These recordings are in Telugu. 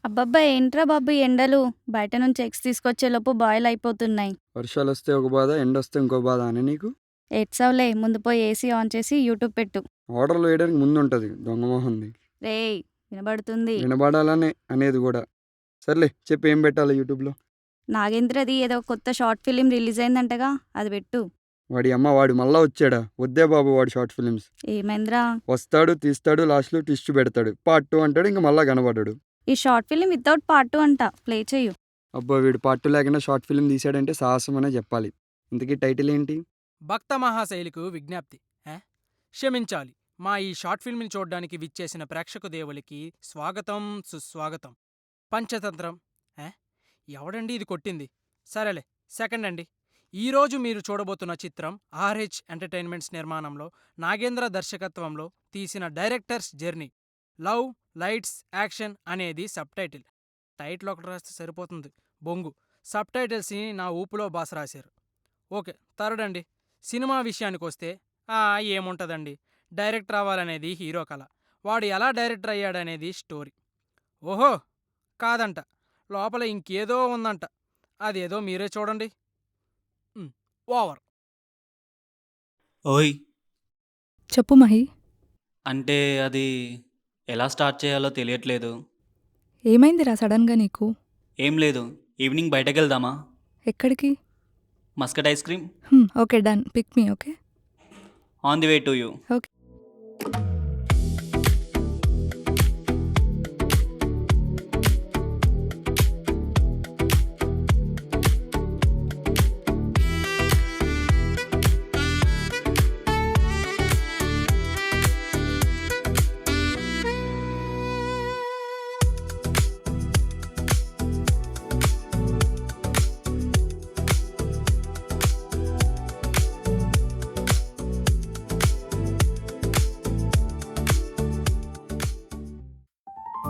అబ్బబ్బా! ఏంట్రా బాబు ఈ ఎండలు? బయట నుంచి ఎగ్స్ తీసుకొచ్చేలోపు బాయిల్ అయిపోతున్నాయి. వర్షాలొస్తే ఒక బాధ, ఎండొస్తే ఇంకో బాధ అని నీకు? ఏడ్సావులే ముందు పోయి ఏసీ ఆన్ చేసి యూట్యూబ్ పెట్టు. ఆర్డర్‌లు వేయడానికి ముందుంటది దొంగ మొహంది. రేయ్! వినబడుతుంది. వినబడాలనే అనేది గూడా. సర్లే చెప్పు ఏం పెట్టాలి యూట్యూబ్‌లో? నాగేంద్రది ఏదో కొత్త షార్ట్ ఫిలిం రిలీజ్ అయిందంటగా అది పెట్టు. వాడి అమ్మ వాడు మళ్ళా వచ్చాడా? వద్దే బాబు వాడు షార్ట్ ఫిల్మ్స్. ఏమైందిరా? వస్తాడు, తీస్తాడు, లాస్ట్‌లో ట్విస్ట్ పెడతాడు. పార్ట్ 2 అంటాడు ఇంక మళ్ళా కనపడడు. ఈ షార్ట్ ఫిలిం వితౌట్ పార్ట్ 2 అంట. ప్లే చెయ్యు. అబ్బా! వీడు పార్ట్ 2 లేకుండా షార్ట్ ఫిల్మ్ తీసాడంటే సాహసం అనే చెప్పాలి. ఇంతకీ టైటిల్ ఏంటి? భక్త మహాశైలికు విజ్ఞప్తి. క్షమించాలి. మా ఈ షార్ట్ ఫిల్మ్ని చూడ్డానికి విచ్చేసిన ప్రేక్షక దేవులకి స్వాగతం సుస్వాగతం. పంచతంత్రం. ఏ? ఎవడండి ఇది కొట్టింది? సరేలే, సెకండ్ అండి. ఈరోజు మీరు చూడబోతున్న చిత్రం ఆర్హెచ్ ఎంటర్టైన్మెంట్స్ నిర్మాణంలో నాగేంద్ర దర్శకత్వంలో తీసిన directors journey. Love, lights, action అనేది సబ్ టైటిల్. టైటిల్ ఒకటి రాస్తే సరిపోతుంది బొంగు. సబ్ టైటిల్స్ని నా ఊపులో బాస రాశారు. ఓకే, థర్డ్ అండి. సినిమా విషయానికొస్తే ఏముంటుందండి, డైరెక్టర్ అవ్వాలనేది హీరో కళ. వాడు ఎలా డైరెక్టర్ అయ్యాడనేది స్టోరీ. ఓహో, కాదంట, లోపల ఇంకేదో ఉందంట. అదేదో మీరే చూడండి. ఓవర్. ఓయ్! చెప్పు మహి. అంటే అది ఎలా స్టార్ట్ చేయాలో తెలియట్లేదు. ఏమైందిరా సడన్గా నీకు? ఏం లేదు, ఈవినింగ్ బయటకెళ్దామా? ఎక్కడికి? మస్కట్ ice cream. Okay done, pick me. Okay on the way to you. Okay.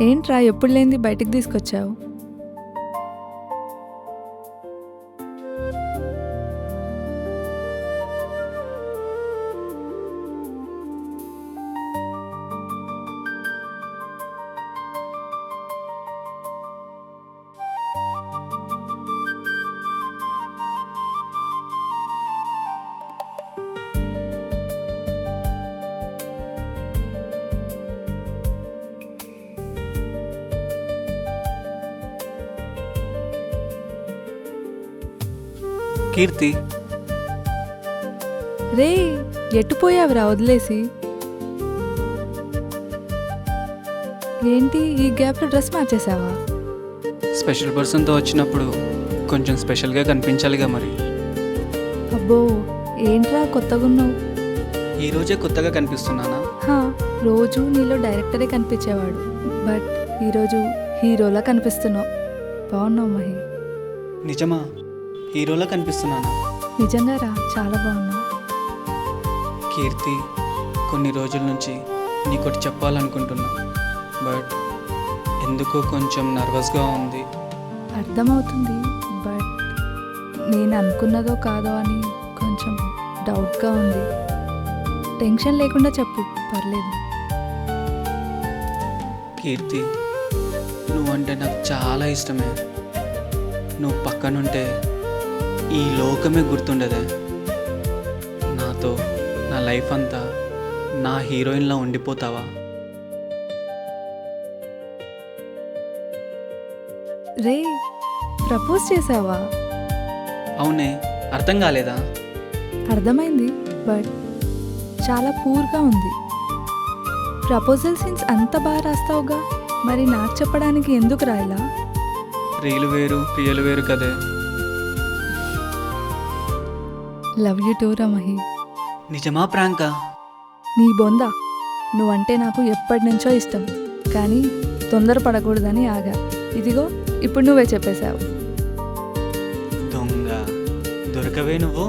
ఏంట్రా ఎప్పుడు లేనిది బయటికి తీసుకొచ్చావు? కీర్తి, రే, ఎట్టుపోయావురా వదిలేసి? ఏంటి ఈ గ్యాప్లో డ్రెస్ మార్చేసావా? స్పెషల్ పర్సన్తో వచ్చినప్పుడు కొంచెం స్పెషల్గా కనిపించాలిగా మరి. అబ్బో, ఏంట్రా కొత్తగున్నావు? ఈరోజే కొత్తగా కనిపిస్తున్నానా? రోజు నీలో డైరెక్టరే కనిపించేవాడు, బట్ ఈరోజు హీరోలా కనిపిస్తున్నావు. బాగున్నావు మహి. నిజమా? హీరోలా కనిపిస్తున్నానా? నిజంగా రా, చాలా బాగున్నావు. కీర్తి, కొన్ని రోజుల నుంచి నీకొకటి చెప్పాలనుకుంటున్నా, బట్ ఎందుకో కొంచెం నర్వస్గా ఉంది. అర్థమవుతుంది, బట్ నేను అనుకున్నదో కాదో అని కొంచెం డౌట్గా ఉంది. టెన్షన్ లేకుండా చెప్పు, పర్లేదు. కీర్తి, నువ్వంటే నాకు చాలా ఇష్టమే. నువ్వు పక్కనుంటే ఈ లోకమే గుర్తుండదే. నాతో నా లైఫ్ అంతా నా హీరోయిన్లా ఉండిపోతావా? రే, ప్రపోజ్ చేసావా? అవునే, అర్థం కాలేదా? అర్థమైంది, బట్ చాలా పూర్గా ఉంది. ప్రపోజల్ సీన్స్ అంత బాగా రాస్తావుగా, మరి నాకు చెప్పడానికి ఎందుకు రాయలా? రీలు వేరు, ప్రియలు వేరు కదే. లవ్ యూ టూ రమహి. నిజమా ప్రాంకా? నీ బొంద, నువ్వంటే నాకు ఎప్పటి నుంచో ఇష్టం, కానీ తొందరపడకూడదని ఆగా. ఇదిగో ఇప్పుడు నువ్వే చెప్పేశావు. దొంగ దొరకవే నువ్వు.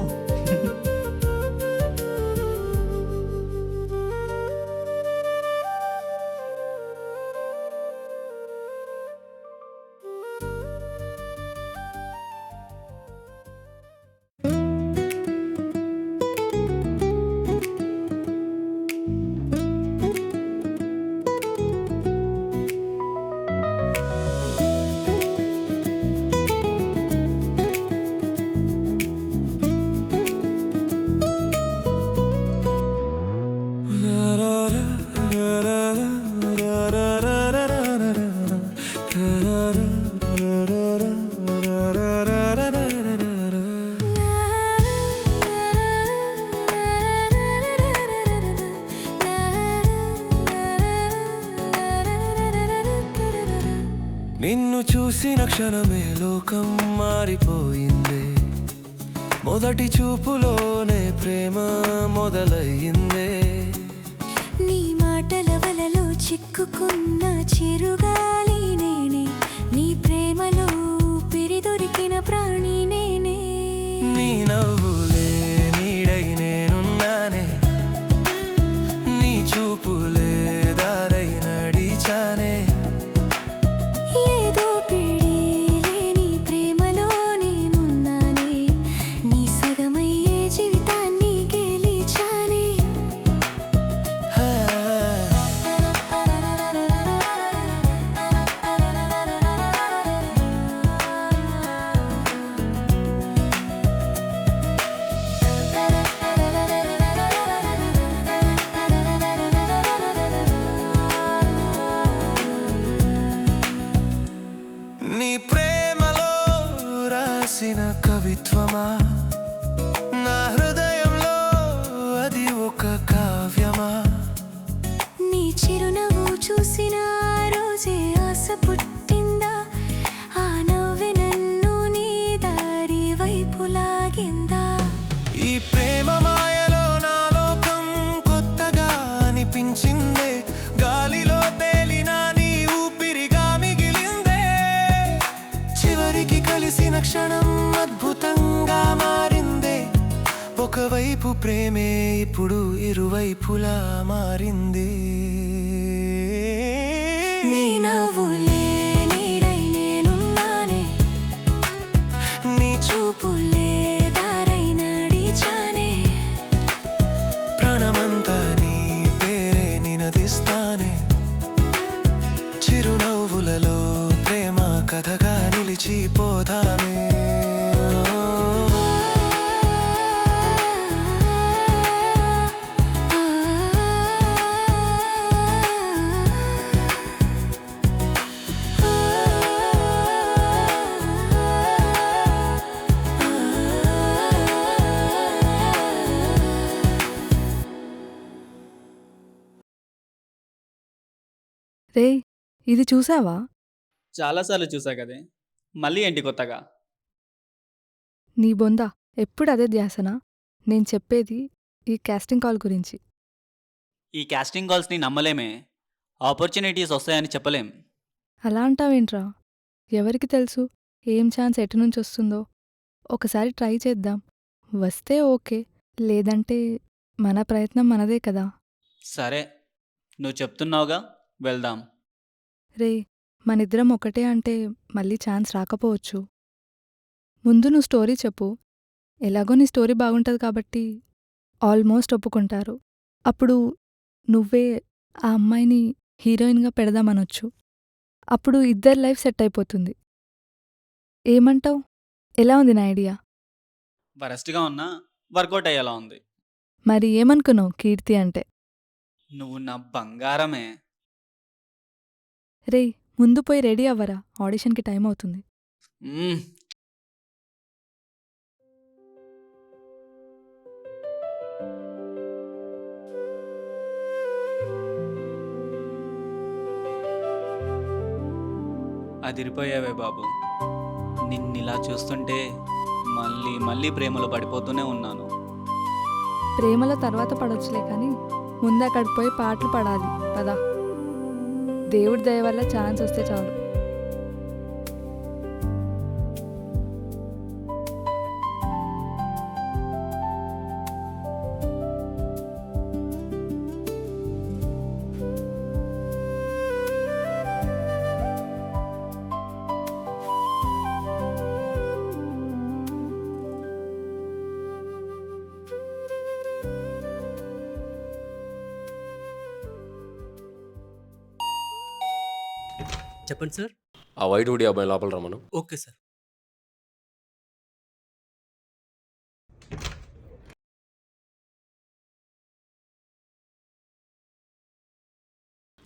క్షణమే లోకం మారిపోయిందే, మొదటి చూపులోనే ప్రేమ మొదలయ్యిందే. నీ మాటల వలలో చిక్కుకున్న చిరుగాలి నేనే, నీ ప్రేమలో ఊపిరి దొరికిన ప్రాణి నేనే. నీ నవ్వులే నీడై నేనున్నానే, నీ చూపులే దారై నడిచానే. ఏదో పిడి లేని ప్రేమలో నేనున్నానే, నీ సగమయ్యే జీవితాన్ని గెలిచానే. హా. నీ ప్రేమలో రాసిన కవిత్వమా, నా హృదయంలో అది ఒక కావ్యమా. నీ చిరునవ్వు చూసిన ఆ రోజే ఆశ పుట్టిందా, ఆ నవ్వె నన్ను నీ దారి వైపు లాగిందా. ఈ ప్రేమ మాయలో నా లోకం కొత్తగా అనిపించిందే, గాలిలో తేలిన నీ ఊపిరిగా మిగిలిందే. చివరికి కలిసిన క్షణం అద్భుతంగా మారిందే, ఒకవైపు ప్రేమే ఇప్పుడు ఇరువైపులా మారింది. నీ నవ్వులే నీడై నేనున్నానే, నీ చూపులే దారై నడిచానే. ప్రాణమంతా నీ పేరే నినదిస్తానే, చిరునవ్వులలో ప్రేమ కథగా నిలిచిపోతామే. రే, ఇది చూసావా? చాలాసార్లు చూసా కదే, మళ్ళీ ఏంటి కొత్తగా? నీ బొంద ఎప్పుడు అదే ధ్యాసనా? నేను చెప్పేది ఈ కాస్టింగ్ కాల్ గురించి. ఈ కాస్టింగ్ కాల్స్ని నమ్మలేమే, ఆపర్చునిటీస్ వస్తాయని చెప్పలేం. అలా అంటావేంట్రా? ఎవరికి తెలుసు ఏం ఛాన్స్ ఎటు నుంచి వస్తుందో? ఒకసారి ట్రై చేద్దాం. వస్తే ఓకే, లేదంటే మన ప్రయత్నం మనదే కదా. సరే, నువ్వు చెప్తున్నావుగా, వెళ్దాం. రే, మనిద్దరం ఒకటే అంటే మళ్ళీ ఛాన్స్ రాకపోవచ్చు. ముందు నువ్వు స్టోరీ చెప్పు. ఎలాగో నీ స్టోరీ బాగుంటుంది కాబట్టి ఆల్మోస్ట్ ఒప్పుకుంటారు. అప్పుడు నువ్వే ఆ అమ్మాయిని హీరోయిన్గా పెడదామనొచ్చు. అప్పుడు ఇద్దరి లైఫ్ సెట్ అయిపోతుంది. ఏమంటావ్? ఎలా ఉంది నా ఐడియా? వరస్ట్గా ఉన్నా వర్కౌట్ అయ్యేలా ఉంది. మరి ఏమనుకున్నావు కీర్తి అంటే? నువ్వు నా బంగారమే. రే, ముందు పోయి రెడీ అవ్వరా, ఆడిషన్కి టైం అవుతుంది. మ్మ్. అదిరిపోయావే బాబు. నిన్నిలా చూస్తుంటే మళ్ళీ మళ్ళీ ప్రేమలో పడిపోతూనే ఉన్నాను. ప్రేమలో తర్వాత పడొచ్చులే కానీ ముందు అక్కడికి పోయి పాటలు పడాలి పదా. దేవుడి దయ వల్ల ఛాన్స్ వస్తే చాలు. చెప్పండి సార్. ఆ వైట్ హుడీ అబ్బాయి లోపల రమ్మను. Okay sir.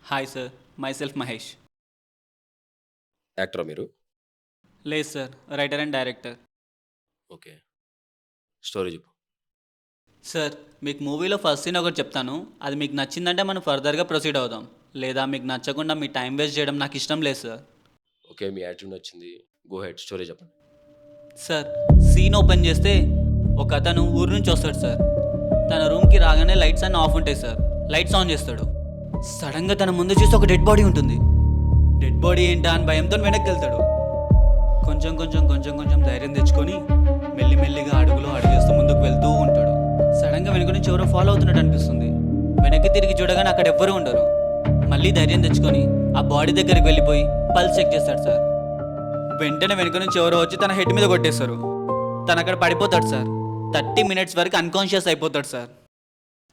Hi sir, myself Mahesh. యాక్టరా మీరు? లేదు sir, writer and director. Okay, story చెప్పు. సార్, మీకు మూవీలో ఫస్ట్ సీన్ ఒకటి చెప్తాను. అది మీకు నచ్చిందంటే మనం ఫర్దర్గా ప్రొసీడ్ అవుదాం. లేదా మీకు నచ్చకుండా మీ టైం వేస్ట్ చేయడం నాకు ఇష్టం లేదు సార్. ఓకే, మీ యాటిట్యూడ్ నచ్చింది, గో హెడ్ స్టోరీ చెప్పండి. సార్ సీన్ ఓపెన్ చేస్తే ఒక అతను ఊరు నుంచి వస్తాడు సార్. తన రూమ్కి రాగానే లైట్స్ అన్నీ ఆఫ్ ఉంటాయి సార్. లైట్స్ ఆన్ చేస్తాడు. సడన్గా తన ముందు చూస్తే ఒక డెడ్ బాడీ ఉంటుంది. డెడ్ బాడీ ఏంటా అని భయంతో వెనక్కి వెళ్తాడు. కొంచెం కొంచెం కొంచెం కొంచెం ధైర్యం తెచ్చుకొని మెల్లిమెల్లిగా అడుగేస్తూ ముందుకు వెళ్తూ ఉంటాడు. సడన్గా వెనక నుంచి ఎవరో ఫాలో అవుతున్నట్టు అనిపిస్తుంది. వెనక్కి తిరిగి చూడగానే అక్కడ ఎవ్వరూ ఉండరు. మళ్ళీ ధైర్యం తెచ్చుకొని ఆ బాడీ దగ్గరికి వెళ్ళిపోయి పల్స్ చెక్ చేస్తాడు సార్. వెంటనే వెనక నుంచి ఎవరో వచ్చి తన హెడ్ మీద కొట్టేస్తారు. తను అక్కడ పడిపోతాడు సార్. 30 minutes వరకు అన్కాన్షియస్ అయిపోతాడు సార్.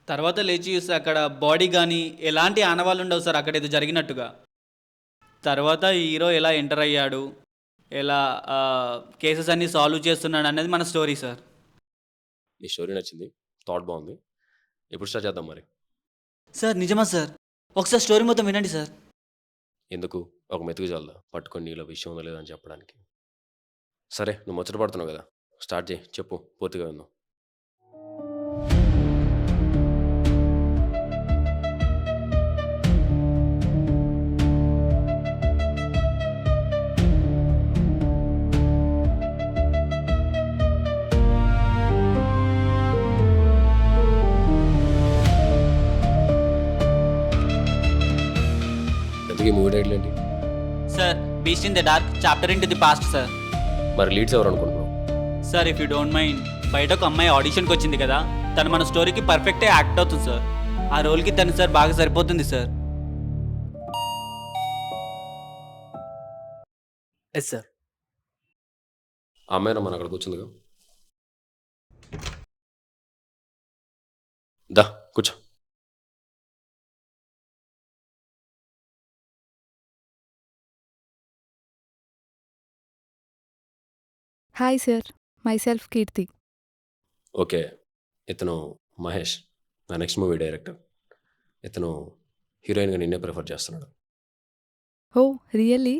తర్వాత లేచి చూస్తే అక్కడ బాడీ కానీ ఎలాంటి ఆనవాళ్ళు ఉండవు సార్ అక్కడ ఇది జరిగినట్టుగా. తర్వాత హీరో ఎలా ఎంటర్ అయ్యాడు, ఎలా కేసెస్ అన్నీ సాల్వ్ చేస్తున్నాడు అనేది మన స్టోరీ సార్. నీ స్టోరీ నచ్చింది, థాట్ బాగుంది. ఎప్పుడు స్టార్ట్ చేద్దాం మరి? సార్ నిజమా సార్? ఒకసారి స్టోరీ మొత్తం వినండి సార్. ఎందుకు ఒక మెతుకు చాలదా పట్టుకొని నీలో విషయం ఉందో లేదని చెప్పడానికి? సరే, నువ్వు ముచ్చట పడుతున్నావు కదా, స్టార్ట్ చేయి, చెప్పు, పూర్తిగా విందాం. ఇంతకీ మూవీ టైటిల్ ఏంటి? Sir beast in the dark chapter in to the past sir. మరి లీడ్స్ ఎవరు అనుకుంటున్నావు? Sir if you don't mind, బయట ఒక అమ్మాయి ఆడిషన్కి వచ్చింది కదా, తను మన స్టోరీకి పర్ఫెక్ట్గా యాక్ట్ అవుతుంది సార్. ఆ రోల్కి తను సార్ బాగా సరిపోతుంది సార్. Yes sir. ఆ అమ్మాయి మన అక్కడ కూర్చుందిగా, దా కూర్చో. Hi sir, myself Keerthi. Okay, ఇతను మహేష్, నా నెక్స్ట్ మూవీ డైరెక్టర్. ఇతను హీరోయిన్గా నిన్నే ప్రిఫర్ చేస్తున్నాడు. ఓ రియల్లీ?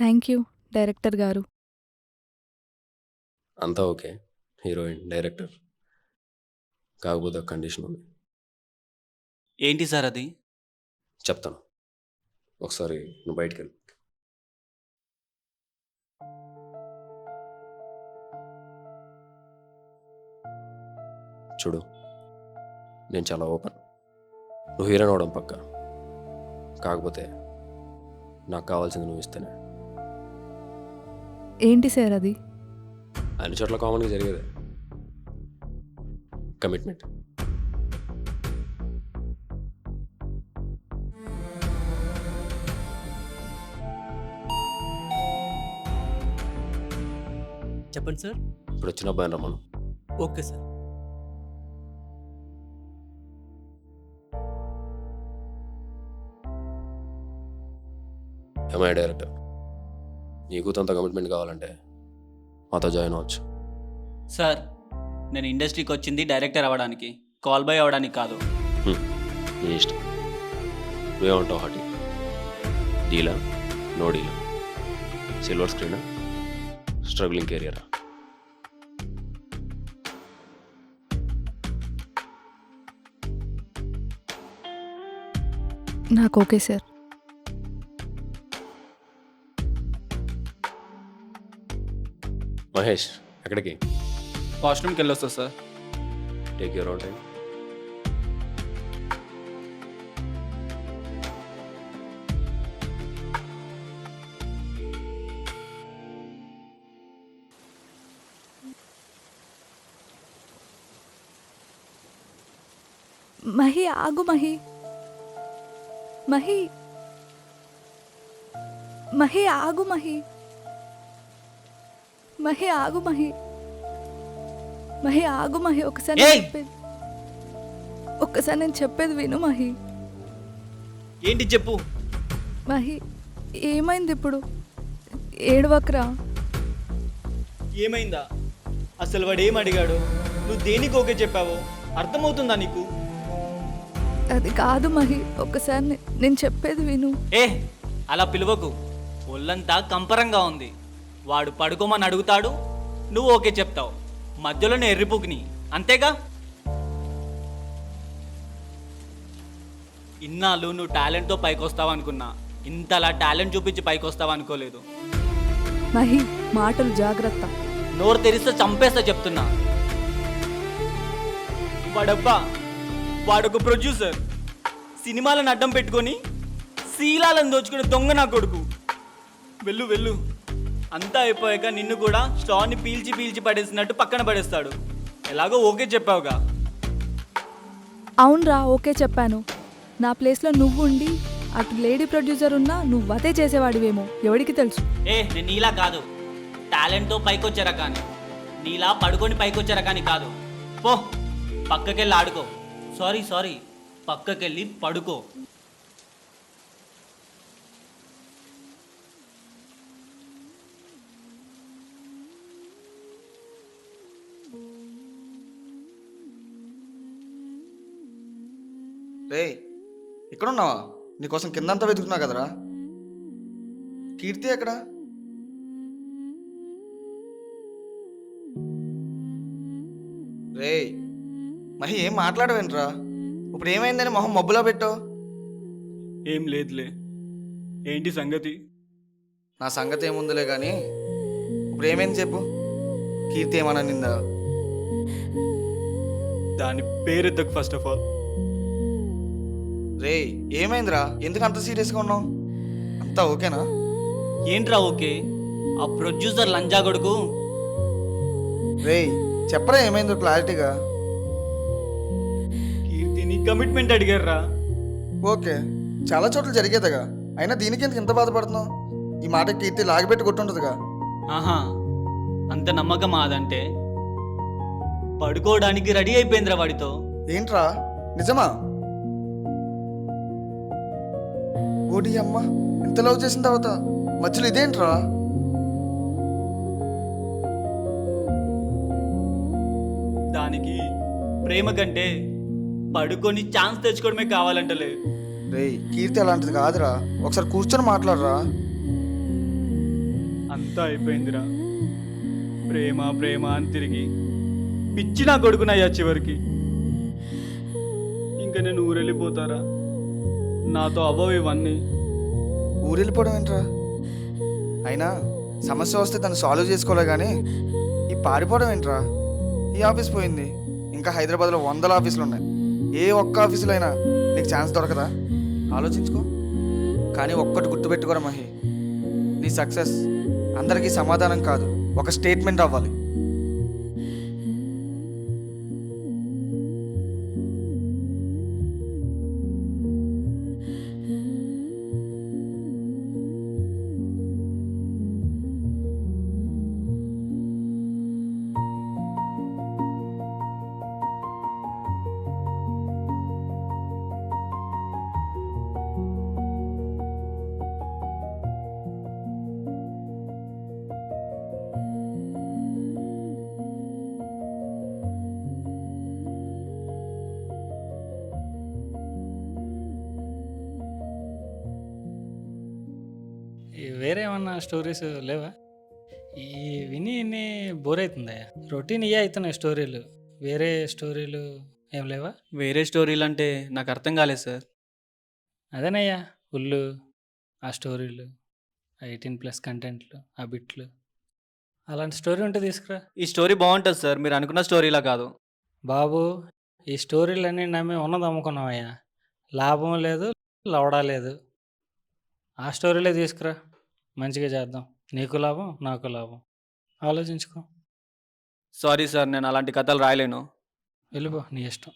థ్యాంక్ యూ డైరెక్టర్ గారు. అంతా ఓకే, హీరోయిన్ డైరెక్టర్, కాకపోతే ఒక కండిషన్ ఉంది. ఏంటి సార్ అది? చెప్తాను, ఒకసారి నువ్వు బయటికి వెళ్ళి. చూడు, నేను చాలా ఓపెన్. నువ్వు హీరోయిన్ అవడం పక్క, కాకపోతే నాకు కావాల్సింది నువ్వు ఇస్తేనే. ఏంటి సార్ అది? అన్ని చోట్ల కామన్గా జరిగేదే, కమిట్మెంట్. చెప్పండి సార్. ఇప్పుడు వచ్చిన అబ్బాయిని రమ్మను. Okay sir. ఎంఐ డైరెక్టర్, నీకు అంత కమిట్మెంట్ కావాలంటే మాతో జాయిన్ అవ్వచ్చు. సార్ నేను ఇండస్ట్రీకి వచ్చింది డైరెక్టర్ అవ్వడానికి, కాల్ బాయ్ అవ్వడానికి కాదు. నీ ఇష్టం, నువ్వేమంటావు హాటి? డీలా, నో డీలా, సిల్వర్ స్క్రీనా, స్ట్రగ్లింగ్ కెరియరా? నాకు ఓకే సార్. మహేష్, ఎక్కడికి? వాష్రూమ్కి వెళ్ళొస్తా sir. Take your own time. Mahi ఆగు, మహి మహి మహి ఆగు, మహి మహి ఆగు, మహి మహి ఆగు, మహి ఒకసారి నేను ఏయ్! చెప్పేది ఒక్కసారి నేను చెప్పేది విను మహి. ఏంటి చెప్పు. మహి ఏమైంది ఇప్పుడు? ఏడవక్రా. ఏమైందా? అసలు వాడు ఏం అడిగాడు? నువ్వు దేనికి ఓకే చెప్పావో అర్థమవుతుందా నీకు? అది కాదు మహి, ఒక్కసారి నేను చెప్పేది విను. ఏ అలా పిలువకు, ఒళ్ళంతా కంపరంగా ఉంది. వాడు పడుకోమని అడుగుతాడు, నువ్వు ఓకే చెప్తావు. మధ్యలోనే ఎర్రిపుకుని, అంతేగా? ఇన్నాళ్ళు నువ్వు టాలెంట్తో పైకి వస్తావు అనుకున్నా, ఇంతలా టాలెంట్ చూపించి పైకి వస్తావు అనుకోలేదు. మహి మాటలు జాగ్రత్త. నోరు తెరిస్తే చంపేస్తా చెప్తున్నా. వాడబ్బా వాడొక ప్రొడ్యూసర్, సినిమాలను అడ్డం పెట్టుకొని శీలాలను దోచుకునే దొంగ నా కొడుకు. వెళ్ళు వెళ్ళు, అంతా అయిపోయాక నిన్ను కూడా స్టార్ని పీల్చి పీల్చి పడేసినట్టు పక్కన పడేస్తాడు. ఎలాగో ఓకే చెప్పావుగా. అవునరా, ఓకే చెప్పాను. నా ప్లేస్లో నువ్వు ఉండి అటు లేడీ ప్రొడ్యూసర్ ఉన్నా నువ్వు అదే చేసేవాడివేమో, ఎవడికి తెలుసు. నేను నీలా కాదు, టాలెంట్తో పైకొచ్చారా కానీ, నీలా పడుకొని పైకొచ్చారా కానీ కాదు. పో పక్కకెళ్ళి ఆడుకో. సారీ పక్కకెళ్ళి పడుకో. రే, ఇక్కడున్నావా? నీకోసం కిందంతా వెతుకుతున్నా కదరా. కీర్తి ఎక్కడ? రే మహి, ఏం మాట్లాడవేంట్రా? ఇప్పుడు ఏమైందని మొహం మబ్బులా పెట్టావు? ఏం లేదులే, ఏంటి సంగతి? నా సంగతి ఏముందిలే కానీ ఇప్పుడు ఏమైంది చెప్పు. కీర్తి ఏమన్నా నిందా? దాని పేరెత్తకు ఫస్ట్ ఆఫ్ ఆల్. రే ఏమైందిరా? ఎందుకు అంత సీరియస్గా ఉన్నావు? అంతా ఓకేనా? ఏంట్రా ఓకే? ఆ ప్రొడ్యూసర్ లంజా కొడుకు. రే చెప్పరా ఏమైందో క్లారిటీగా. కీర్తిని కమిట్మెంట్ అడిగారా? ఓకే, చాలా చోట్ల జరిగేదిగా. అయినా దీనికి ఎందుకు ఇంత బాధపడుతున్నావు? ఈ మాట కీర్తి లాగిపెట్టి కొట్టుంటుందిగా. ఆహా, అంత నమ్మకం అదంటే పడుకోవడానికి రెడీ అయిపోయిందిరా వాడితో. ఏంట్రా, నిజమా? ఓడి అమ్మ, ఇంత లవ్ చేసిన తర్వాత మధ్యలో ఇదేంట్రా? దానికి ప్రేమ కంటే పడుకొని ఛాన్స్ తెచ్చుకోవడమే కావాలంటలే. రే కీర్తి అలాంటిది కాదురా, ఒకసారి కూర్చొని మాట్లాడరా. అంతా అయిపోయిందిరా, ప్రేమ ప్రేమ అని తిరిగి పిచ్చి నా కొడుకునయ్యా చివరికి. ఇంకా నేను ఊరెళ్ళిపోతారా? నాతో అవ్వవు ఇవన్నీ. ఊరెళ్ళిపోవడం ఏంట్రా? అయినా సమస్య వస్తే దాన్ని సాల్వ్ చేసుకోలే కానీ ఈ పారిపోవడం ఏంట్రా? ఈ ఆఫీస్ పోయింది, ఇంకా హైదరాబాద్లో 100 ఆఫీసులు ఉన్నాయి. ఏ ఒక్క ఆఫీసులో అయినా నీకు ఛాన్స్ దొరకదా? ఆలోచించుకో. కానీ ఒక్కటి గుర్తుపెట్టుకోరా మహి, నీ సక్సెస్ అందరికీ సమాధానం కాదు, ఒక స్టేట్మెంట్ అవ్వాలి. వేరే ఏమన్నా స్టోరీస్ లేవా? ఈ విని బోర్ అవుతుందా? రొటీన్ ఇవే అవుతున్నాయి స్టోరీలు, వేరే స్టోరీలు ఏం లేవా? వేరే స్టోరీలు అంటే నాకు అర్థం కాలేదు సార్. అదేనయ్యా, ఉల్లు ఆ స్టోరీలు, 18+ కంటెంట్లు, ఆ బిట్లు, అలాంటి స్టోరీ ఉంటే తీసుకురా. ఈ స్టోరీ బాగుంటుంది సార్, మీరు అనుకున్న స్టోరీలా కాదు. బాబు, ఈ స్టోరీలన్నీ నమ్మి ఉన్నది అమ్ముకున్నామయ్యా, లాభం లేదు, లవడా లేదు. ఆ స్టోరీలే తీసుకురా, మంచిగా చేద్దాం. నీకు లాభం, నాకు లాభం. ఆలోచించుకో. సారీ సార్, నేను అలాంటి కథలు రాయలేను. వెళ్ళిపో, నీ ఇష్టం.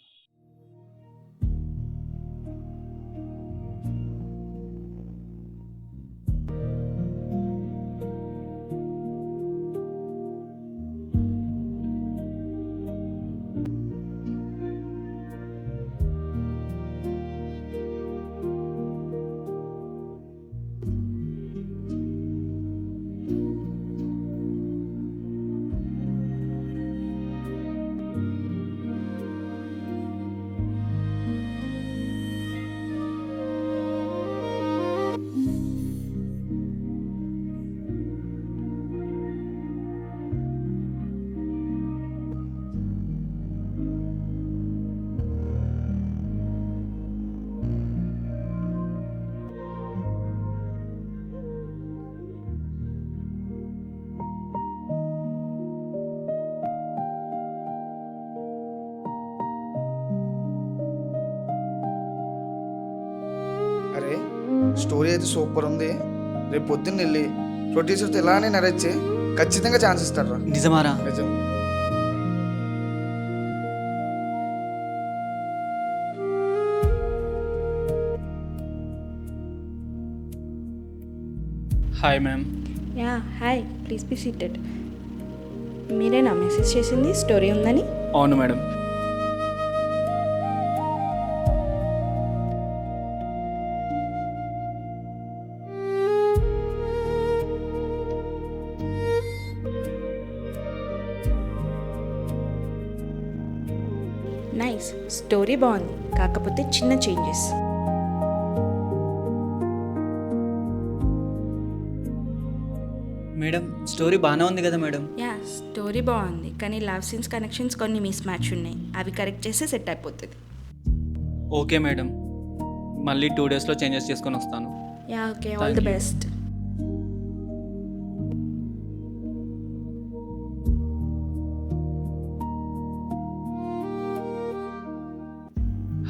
స్టోరీ అయితే సూపర్ ఉంది. రేపు పొద్దున్న వెళ్ళి ప్రొడ్యూసర్తో ఇలానే నరేట్ చేయి, ఖచ్చితంగా ఛాన్స్ ఇస్తారా. నిజమారా? నిజం. Hi ma'am. Yeah hi, please be seated. మీరేనా మెసేజ్ చేసింది స్టోరీ ఉందని? అవును మేడం. నైస్, స్టోరీ బాగుంది, కాకపోతే చిన్న చేంజెస్. మేడం స్టోరీ బాగానే ఉంది కదా మేడం. యా స్టోరీ బాగుంది, కానీ లవ్ సీన్స్ కనెక్షన్స్ కొన్ని మిస్ మ్యాచ్ ఉన్నాయి. అవి కరెక్ట్ చేస్తే సెట్ అయిపోతుంది. ఓకే మేడం, మళ్ళీ 2 డేస్లో చేంజెస్ చేసుకొని వస్తాను. Yeah okay, all the best.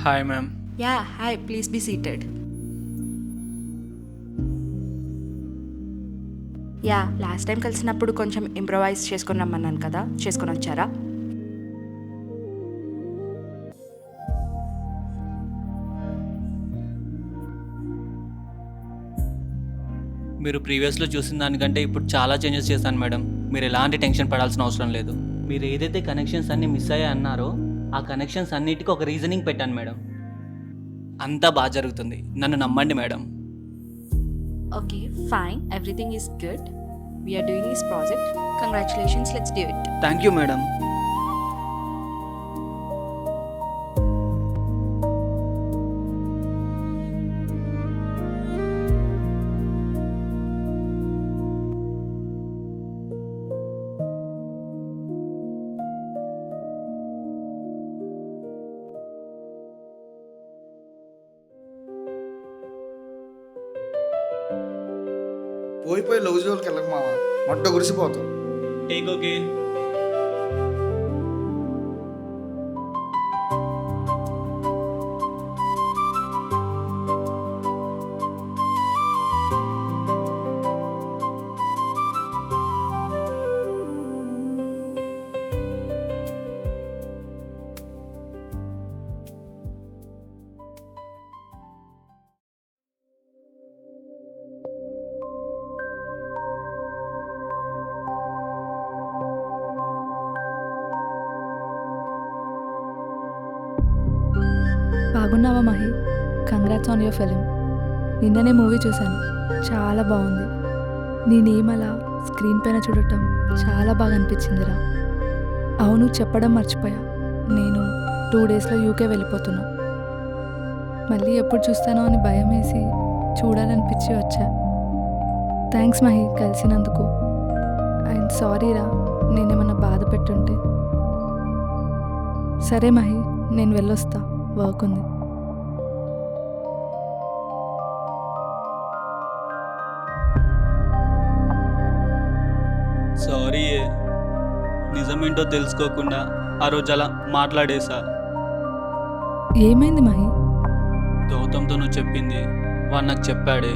Hi ma'am. Yeah hi, please be seated. Yeah last time కలిసినప్పుడు కొంచెం ఇంప్రొవైజ్ చేసుకొని రమ్మన్నాను కదా, చేసుకొని వచ్చారా? మీరు ప్రీవియస్లో చూసిన దానికంటే ఇప్పుడు చాలా చేంజెస్ చేశాను మేడం. మీరు ఎలాంటి టెన్షన్ పడాల్సిన అవసరం లేదు. మీరు ఏదైతే కనెక్షన్స్ అన్నీ మిస్ అయ్యాయి అన్నారో ఆ కనెక్షన్స్ అన్నిటికీ ఒక రీజనింగ్ పెట్టాను మేడం. అంతా బాగా జరుగుతుంది, నన్ను నమ్మండి madam. Okay fine, everything is good. We're doing this project. Congratulations, let's do it. Thank you madam. పోయిపోయి లవ్ జోలికి వెళ్ళక మావా, మొట్ట గురిసిపోతాం. Take okay. బాగున్నావా Mahi? Congrats on your film. నిన్ననే మూవీ చూశాను, చాలా బాగుంది. నీ నేమ్ అలా స్క్రీన్ పైన చూడటం చాలా బాగా అనిపించిందిరా. అవును, చెప్పడం మర్చిపోయా, నేను 2 డేస్లో యూకే వెళ్ళిపోతున్నా. మళ్ళీ ఎప్పుడు చూస్తానో అని భయం వేసి చూడాలనిపించి వచ్చా. థ్యాంక్స్ మహి, కలిసినందుకు. అండ్ సారీ రా, నేనేమన్నా బాధ పెట్టుంటే. సరే మహి, నేను వెళ్ళొస్తా, వర్క్ ఉంది. సారీ, నిజమేంటో తెలుసుకోకుండా ఆ రోజు అలా మాట్లాడేశా. ఏమైంది మహి? గౌతమ్తో నువ్వు చెప్పింది వాడు నాకు చెప్పాడే.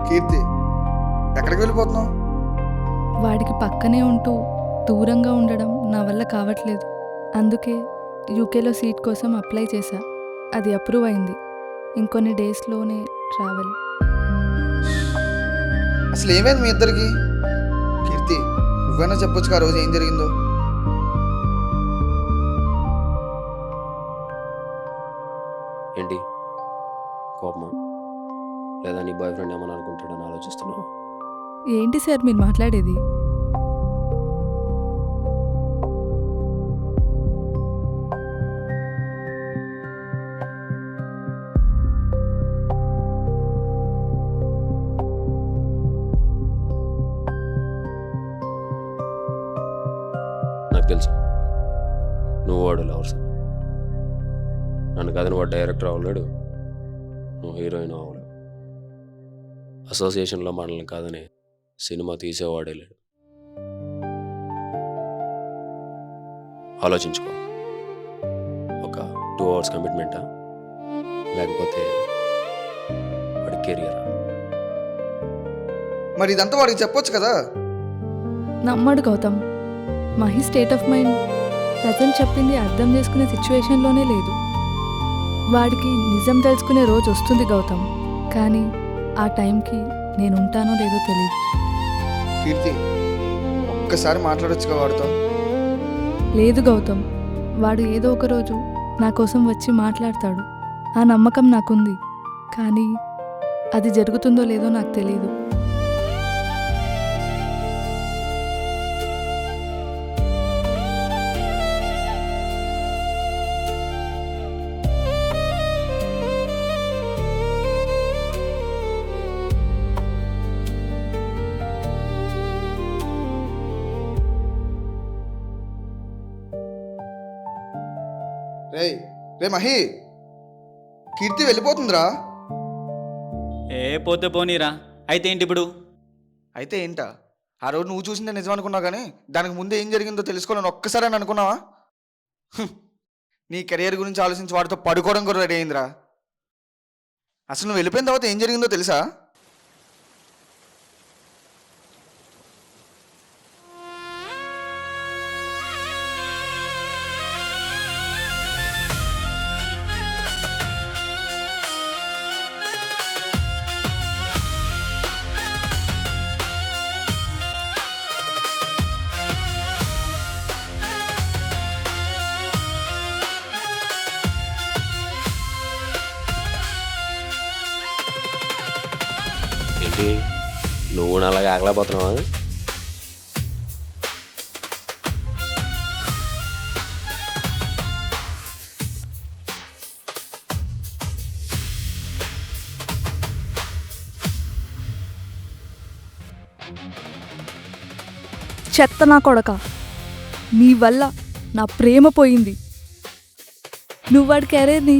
కీర్తి, ఎక్కడికి వెళ్ళిపోతున్నావు? వాడికి పక్కనే ఉంటూ దూరంగా ఉండడం నా వల్ల కావట్లేదు. అందుకే యూకేలో సీట్ కోసం అప్లై చేశా. అది అప్రూవ్ అయింది. ఇంకొన్ని డేస్లోనే ట్రావెల్. అసలు ఏమైంది మీ ఇద్దరికి? కీర్తి, నువ్వైనా చెప్పొచ్చు ఆ రోజు ఏం జరిగిందో. ఏంటి కోపమా, లేదా నీ బాయ్ ఫ్రెండ్ ఏమని అనుకుంటాడని ఆలోచిస్తున్నావు? ఏంటి సార్ మీరు మాట్లాడేది? నాకు తెలుసు నువ్వు వాడు లవర్స్. నన్ను కాదని వాడు డైరెక్టర్ అవ్వలేడు, నువ్వు హీరోయిన్ అవ్వలేవు. అసోసియేషన్లో మనల్ని కాదని సినిమా తీసేవాడే లేడు. ఆలోచించుకో, ఒక 2 hours కమిట్మెంటా లేకపోతే వాడి కెరియరా? మరి ఇదంతా వాడికి చెప్పొచ్చు కదా. నమ్మడు Gautam. Mahi state of mind present చెప్పింది అర్థం చేసుకునే సిచ్యువేషన్లోనే లేదు. వాడికి నిజం తెలుసుకునే రోజు వస్తుంది గౌతమ్, కానీ ఆ టైంకి నేను ఉంటానో లేదో తెలియదు. కీర్తి, ఒక్కసారి మాట్లాడొచ్చుగా వాడితో. లేదు గౌతమ్, వాడు ఏదో ఒక రోజు నా కోసం వచ్చి మాట్లాడతాడు. ఆ నమ్మకం నాకుంది, కానీ అది జరుగుతుందో లేదో నాకు తెలియదు. రేయ్ రే మహి, కీర్తి వెళ్ళిపోతుందిరా. పోతే పోనీరా. అయితే ఏంటి ఇప్పుడు? అయితే ఏంటా, ఆ రోజు నువ్వు చూసిందే నిజం అనుకున్నావు, కానీ దానికి ముందే ఏం జరిగిందో తెలుసుకోవాలని ఒక్కసారి అని అనుకున్నావా? నీ కెరియర్ గురించి ఆలోచించి వాడితో పడుకోవడం కూడా రెడీ అయిందిరా. అసలు నువ్వు వెళ్ళిపోయిన తర్వాత ఏం జరిగిందో తెలుసా? ఏంటి, నువ్వు అలాగే ఆగలేకపోతున్నావా? చెత్త నా కొడక, నీ వల్ల నా ప్రేమ పోయింది. నువ్వు వాడి కెరీర్ని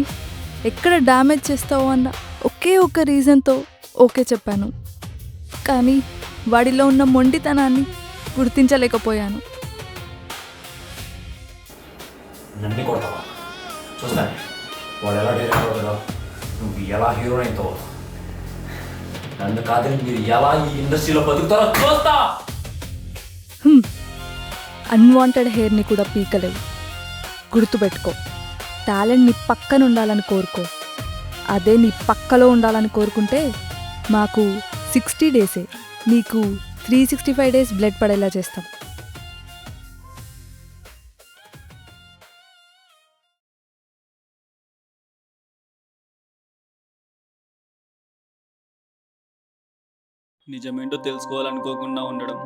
ఎక్కడ డ్యామేజ్ చేస్తావు అన్న ఒకే ఒక్క రీజన్తో ఓకే చెప్పాను, కానీ వాడిలో ఉన్న మొండితనాన్ని గుర్తించలేకపోయాను. నన్ను కొడతావా? చూస్తాను వాడు ఎలా డైరెక్ట్ అవుతాడో, నువ్వు ఎలా హీరోయిన్ అవుతావో, నన్ను కాదని మీరు ఎలా ఈ ఇండస్ట్రీలో బతుకుతారో చూస్తా. అన్వాంటెడ్ హెయిర్ని కూడా పీకలేవు. గుర్తుపెట్టుకో, టాలెంట్ నీ పక్కన ఉండాలని కోరుకో. అదే నీ పక్కలో ఉండాలని కోరుకుంటే మాకు 60 డేసే, నీకు 365 days బ్లడ్ పడేలా చేస్తాం. నిజమేంటో తెలుసుకోవాలనుకోకుండా ఉండడం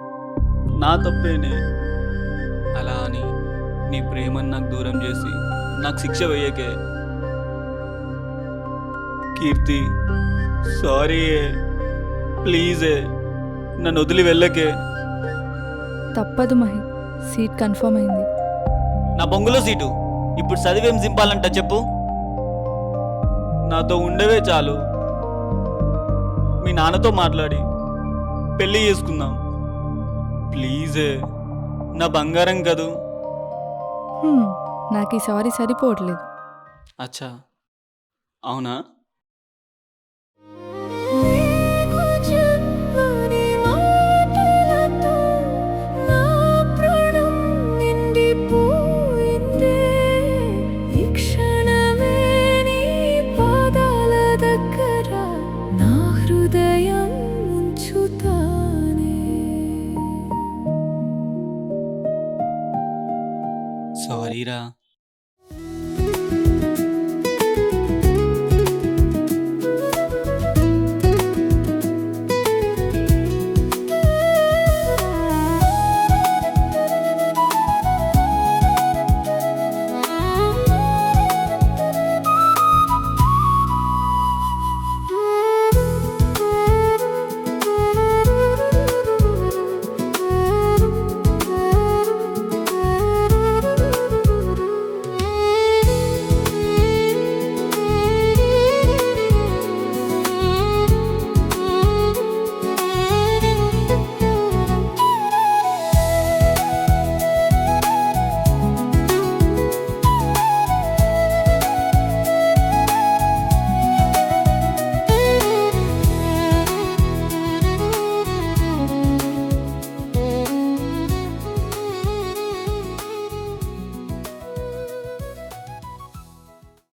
నా తప్పేనే. అలా అని నీ ప్రేమను నాకు దూరం చేసి నాకు శిక్ష వేయకే. కీర్తి, సారీ, ప్లీజే, నన్ను వదిలి వెళ్ళకే. తప్పదు మహి, సీట్ కన్ఫర్మ్ అయింది. నా బొంగులో సీటు ఇప్పుడు చదివేం సింపాలంట చెప్పు. నాతో ఉండవే చాలు. మీ నాన్నతో మాట్లాడి పెళ్ళి చేసుకుందాం ప్లీజే, నా బంగారం కదూ. నాకు ఈ సారీ సరిపోవట్లేదు. అచ్చా, అవునా? సారీరా.